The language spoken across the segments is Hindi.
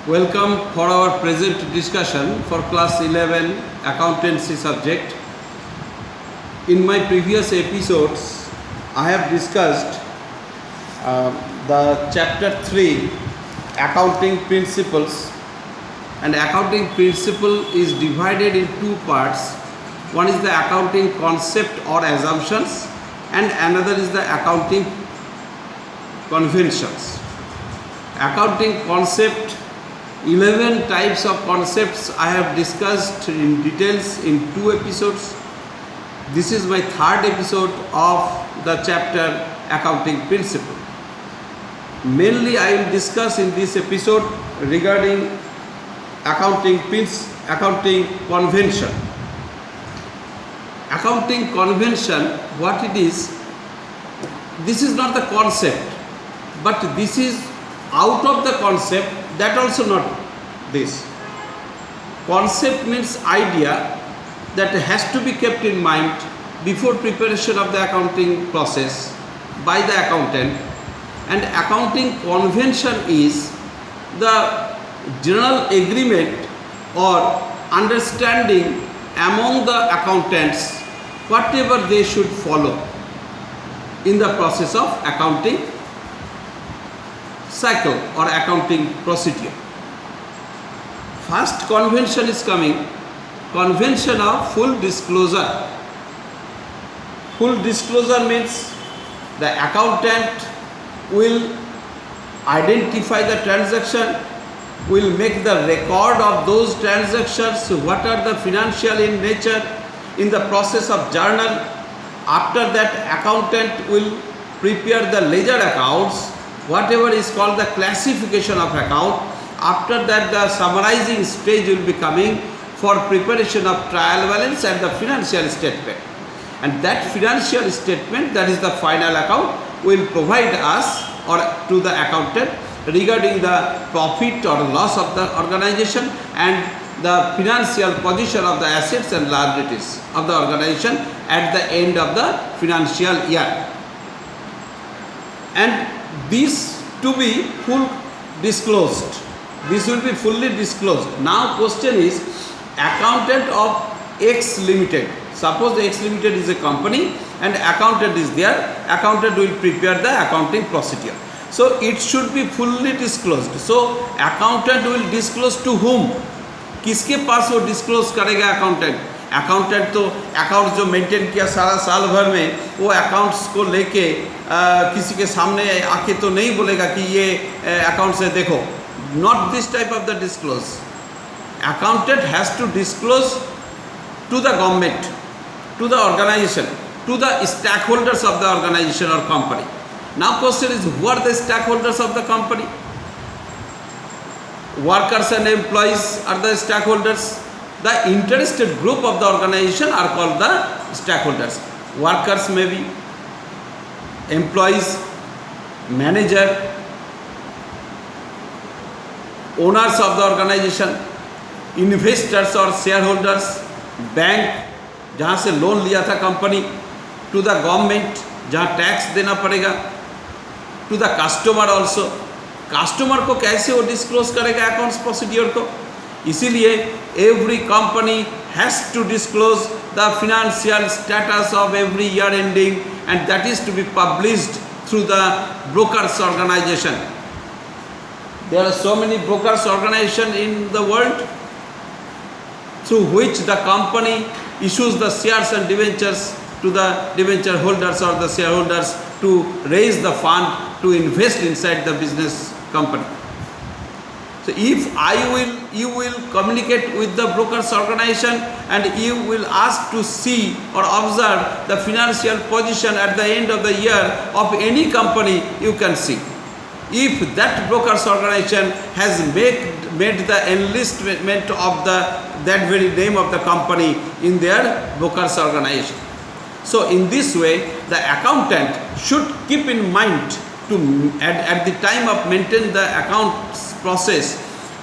Welcome for our present discussion for class 11 accountancy subject. In my previous episodes, I have discussed the chapter 3 accounting principles, and accounting principle is divided in two parts. One is the accounting concept or assumptions and another is the accounting conventions. Accounting concept, 11 types of concepts I have discussed in details in 2 episodes. This is my 3rd episode of the chapter accounting principle. Mainly I will discuss in this episode regarding accounting convention. Accounting convention, what it is, this is not the concept, but this is out of the concept, that also not this. Concept means idea that has to be kept in mind before preparation of the accounting process by the accountant, and accounting convention is the general agreement or understanding among the accountants whatever they should follow in the process of accounting cycle or accounting procedure. First convention is coming, convention of full disclosure. Full disclosure means the accountant will identify the transaction, will make the record of those transactions, what are the financial in nature in the process of journal. After that, accountant will prepare the ledger accounts, whatever is called the classification of account. After that, the summarizing stage will be coming for preparation of trial balance and the financial statement. And that financial statement, that is the final account, will provide us or to the accountant regarding the profit or loss of the organization and the financial position of the assets and liabilities of the organization at the end of the financial year. And this to be full disclosed. This will be fully disclosed. Now question is, accountant of X Limited. Suppose the X Limited is a company and accountant is there. Accountant will prepare the accounting procedure. So it should be fully disclosed. So accountant will disclose to whom? किसके पास वो डिस्क्लोज करेगा अकाउंटेंट? अकाउंटेंट तो अकाउंट जो मेंटेन किया सारा साल भर में, वो अकाउंट्स को लेके किसी के सामने आके तो नहीं बोलेगा कि ये अकाउंट से देखो. Not this type of the disclose. Accountant has to disclose to the government, to the organization, to the stake holders of the organization और company. Now question is, who are the stake holders of the company? Workers and employees are the stakeholders. The interested group of the organization are called the stakeholders. Workers may be employees, manager, owners of the organization, investors or shareholders, bank जहाँ से लोन लिया था कंपनी, to the government जहाँ टैक्स देना पड़ेगा, to the customer also. Customer को कैसे वो डिस्क्लोज करेगा अकाउंट्स प्रोसीड्यूर को? इसीलिए every company has to disclose the financial status of every year ending and that is to be published through the brokers organisation. There are so many brokers organisation in the world through which the company issues the shares and debentures to the debenture holders or the shareholders to raise the fund to invest inside the business company. So if you will communicate with the brokers organization and you will ask to see or observe the financial position at the end of the year of any company, you can see. If that brokers organization has made the enlistment of that very name of the company in their brokers organization. So in this way, the accountant should keep in mind to at the time of maintain the accounts process,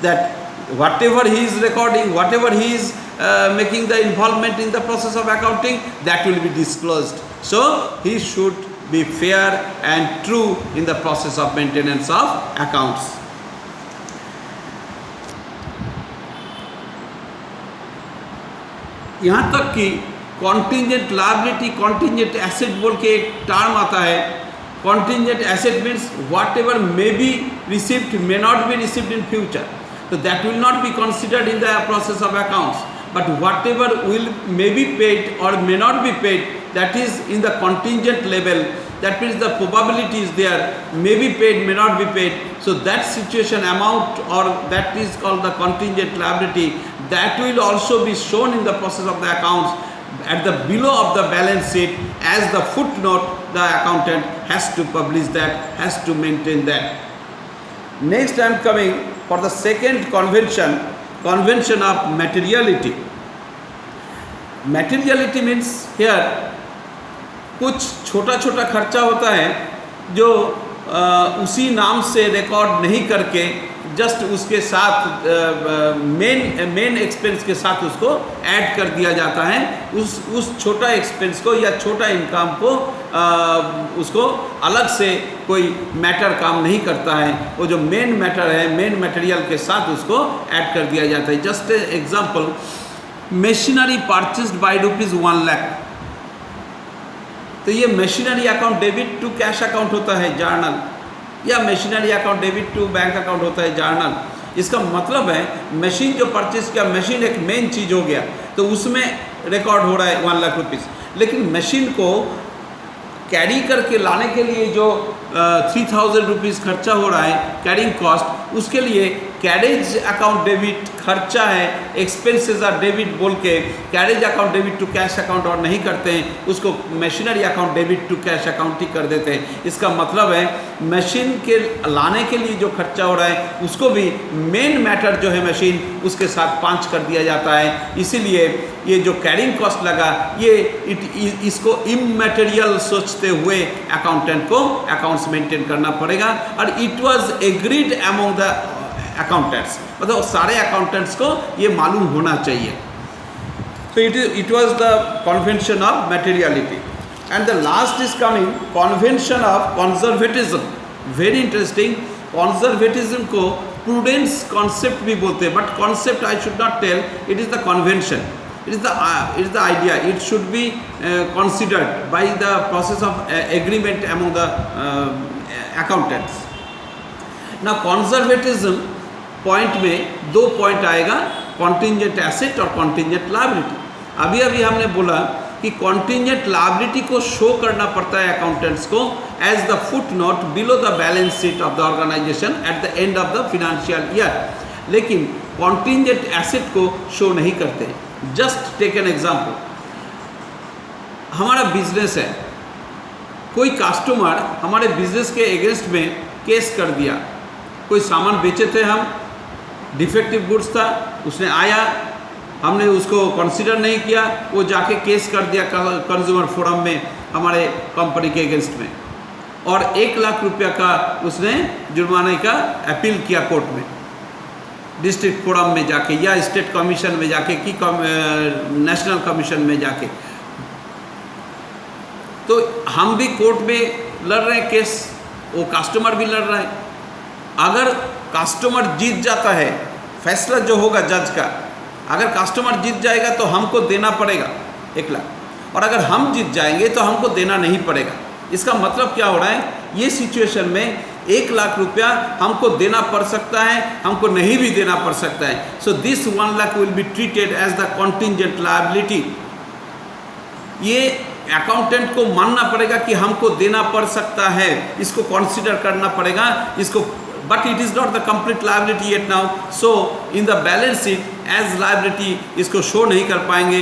that whatever he is recording, whatever he is making the involvement in the process of accounting, that will be disclosed. So he should be fair and true in the process of maintenance of accounts. यहाँ तक कि कॉन्टिजेंट लायबिलिटी, कॉन्टिजेंट एसेट बोल के एक टर्म आता है। Contingent asset means whatever may be received may not be received in future, तो that will not be considered in the process of accounts, but whatever will may be paid और may not be paid, that is in the contingent level. That means the probability is there, may be paid, may not be paid. So that situation amount, or that is called the contingent liability, that will also be shown in the process of the accounts at the below of the balance sheet as the footnote. The accountant has to publish that, has to maintain that. Next I am coming for the second convention, convention of materiality. Materiality means here कुछ छोटा छोटा खर्चा होता है जो उसी नाम से रिकॉर्ड नहीं करके जस्ट उसके साथ मेन एक्सपेंस के साथ उसको ऐड कर दिया जाता है। उस छोटा एक्सपेंस को या छोटा इनकम को उसको अलग से कोई मैटर काम नहीं करता है, वो जो मेन मैटर है, मेन मटेरियल के साथ उसको ऐड कर दिया जाता है। Just example, machinery purchased by ₹1 lakh, तो ये machinery account debit to cash account होता है जर्नल, या machinery account debit to bank account होता है जर्नल। इसका मतलब है मशीन जो परचेज किया, मशीन एक मेन चीज़ हो गया तो उसमें रिकॉर्ड हो रहा है ₹1 लाख, लेकिन मशीन को कैरी करके लाने के लिए जो ₹3000 खर्चा हो रहा है कैरिंग कॉस्ट, उसके लिए कैरेज अकाउंट डेबिट खर्चा है, एक्सपेंसेस आर डेबिट बोल के carriage account debit to cash account और नहीं करते हैं, उसको machinery account debit to cash account ही कर देते हैं। इसका मतलब है मशीन के लाने के लिए जो खर्चा हो रहा है उसको भी मेन मैटर जो है मशीन, उसके साथ पांच कर दिया जाता है। इसीलिए ये जो कैरिंग कॉस्ट लगा ये इसको इमैटेरियल सोचते हुए अकाउंटेंट को अकाउंट्स मेंटेन करना पड़ेगा। और it was agreed among the accountants, मतलब सारे अकाउंटेंट्स को ये मालूम होना चाहिए। तो it was the convention of materiality. And the last is coming convention of conservatism. Very interesting. Conservatism को प्रूडेंस कॉन्सेप्ट भी बोलते हैं, but concept I should not tell, it is the convention, it is the idea. It should be considered by the process of agreement among the accountants. Now conservatism point में दो पॉइंट आएगा, contingent asset और contingent liability। अभी हमने बोला कि contingent liability को शो करना पड़ता है accountants को as the footnote below the balance sheet of the organization at the end of the financial year, लेकिन contingent asset को शो नहीं करते। जस्ट टेक एन एग्जाम्पल, हमारा बिजनेस है, कोई कस्टमर हमारे बिजनेस के अगेंस्ट में केस कर दिया, कोई सामान बेचे थे हम, डिफेक्टिव गुड्स था, उसने आया, हमने उसको कंसीडर नहीं किया, वो जाके केस कर दिया कंज्यूमर फोरम में हमारे कंपनी के अगेंस्ट में, और ₹1 लाख का उसने जुर्माने का अपील किया कोर्ट में, डिस्ट्रिक्ट फोरम में जाके या स्टेट कमीशन में जाके कि नेशनल कमीशन में जाके। तो हम भी कोर्ट में लड़ रहे हैं केस, वो कस्टमर भी लड़ रहा है। अगर कस्टमर जीत जाता है, फैसला जो होगा जज का, अगर कस्टमर जीत जाएगा तो हमको देना पड़ेगा 1 लाख, और अगर हम जीत जाएंगे तो हमको देना नहीं पड़ेगा। इसका मतलब क्या हो रहा है, ये सिचुएशन में ₹1 लाख हमको देना पड़ सकता है, हमको नहीं भी देना पड़ सकता है। So this 1 lakh will be treated as the contingent liability. ये अकाउंटेंट को मानना पड़ेगा कि हमको देना पड़ सकता है, इसको कंसीडर करना पड़ेगा इसको, but it is not the complete liability yet now. So in the balance sheet as liability इसको शो नहीं कर पाएंगे।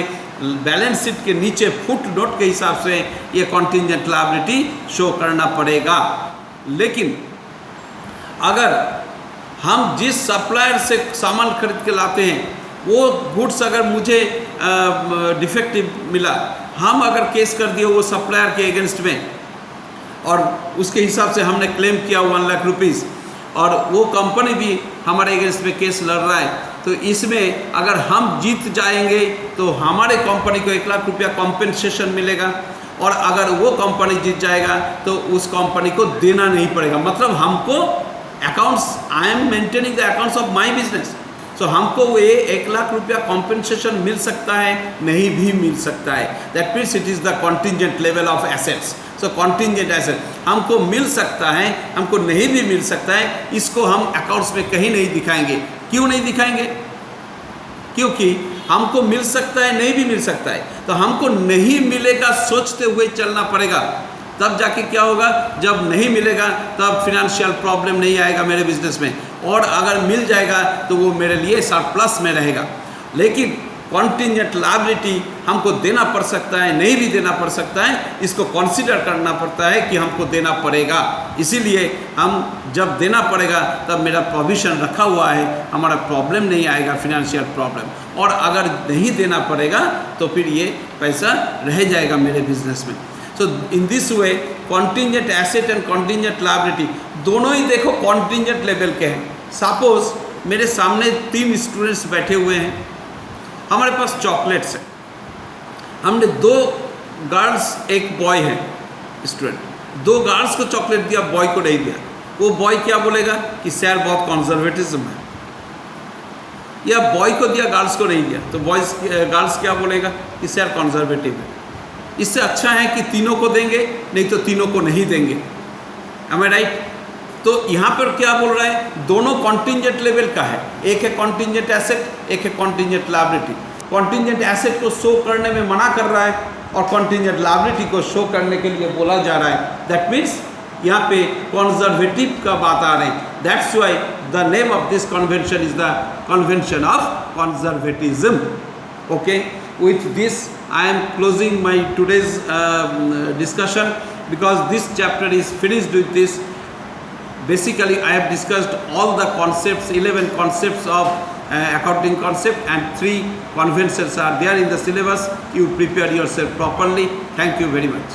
बैलेंस शीट के नीचे फुट नोट के हिसाब से ये कॉन्टिंजेंट लायबिलिटी शो करना पड़ेगा। लेकिन अगर हम जिस सप्लायर से सामान खरीद के लाते हैं वो गुड्स अगर मुझे डिफेक्टिव मिला, हम अगर केस कर दिए वो सप्लायर के अगेंस्ट में, और उसके हिसाब से हमने क्लेम किया ₹1 लाख, और वो कंपनी भी हमारे अगेंस्ट में केस लड़ रहा है, तो इसमें अगर हम जीत जाएंगे तो हमारे कंपनी को ₹1 लाख कॉम्पेंसेशन मिलेगा, और अगर वो कंपनी जीत जाएगा तो उस कंपनी को देना नहीं पड़ेगा। मतलब हमको accounts, I am maintaining the accounts of my business, so हमको वो 1,00,000 रुपया कॉम्पेंसेशन मिल सकता है, नहीं भी मिल सकता है। That means it is the contingent level of assets. So contingent asset हमको मिल सकता है, हमको नहीं भी मिल सकता है। इसको हम अकाउंट्स में कहीं नहीं दिखाएंगे। क्यों नहीं दिखाएंगे? क्योंकि हमको मिल सकता है, नहीं भी मिल सकता है, तो हमको नहीं मिलेगा सोचते हुए चलना पड़ेगा। तब जाके क्या होगा, जब नहीं मिलेगा तब फिनेंशियल प्रॉब्लम नहीं आएगा मेरे बिजनेस में, और अगर मिल जाएगा तो वो मेरे लिए सरप्लस में रहेगा। लेकिन कॉन्टिजेंट लायबिलिटी हमको देना पड़ सकता है, नहीं भी देना पड़ सकता है, इसको कंसीडर करना पड़ता है कि हमको देना पड़ेगा। इसीलिए हम जब देना पड़ेगा तब मेरा प्रोविजन रखा हुआ है, हमारा प्रॉब्लम नहीं आएगा, फिनेंशियल प्रॉब्लम। और अगर नहीं देना पड़ेगा तो फिर ये पैसा रह जाएगा मेरे बिजनेस में। So in this way contingent asset and contingent liability दोनों ही देखो कॉन्टिजेंट लेवल के हैं। सपोज मेरे सामने 3 स्टूडेंट्स बैठे हुए हैं, हमारे पास चॉकलेट्स हैं, हमने 2 गर्ल्स एक बॉय है स्टूडेंट, 2 गर्ल्स को चॉकलेट दिया, बॉय को नहीं दिया। वो बॉय क्या बोलेगा कि सर बहुत कंजर्वेटिज्म है, या बॉय को दिया गर्ल्स को नहीं दिया तो गर्ल्स क्या बोलेगा कि सर कंजर्वेटिव है। इससे अच्छा है कि तीनों को देंगे, नहीं तो तीनों को नहीं देंगे। एम आई राइट? तो यहाँ पर क्या बोल रहा है, दोनों कॉन्टिजेंट लेवल का है, एक है कॉन्टिजेंट एसेट, एक है कॉन्टिजेंट लायबिलिटी। कॉन्टिजेंट एसेट को शो करने में मना कर रहा है और कॉन्टिजेंट लायबिलिटी को शो करने के लिए बोला जा रहा है। दैट मीन्स यहाँ पे कंजर्वेटिव का बात आ रही है। That's why the name of this convention is the convention of conservatism. Okay, with this I am closing my today's discussion, because this chapter is finished with this. Basically I have discussed all the concepts, 11 concepts of accounting concept, and 3 conventions are there in the syllabus. You prepare yourself properly. Thank you very much.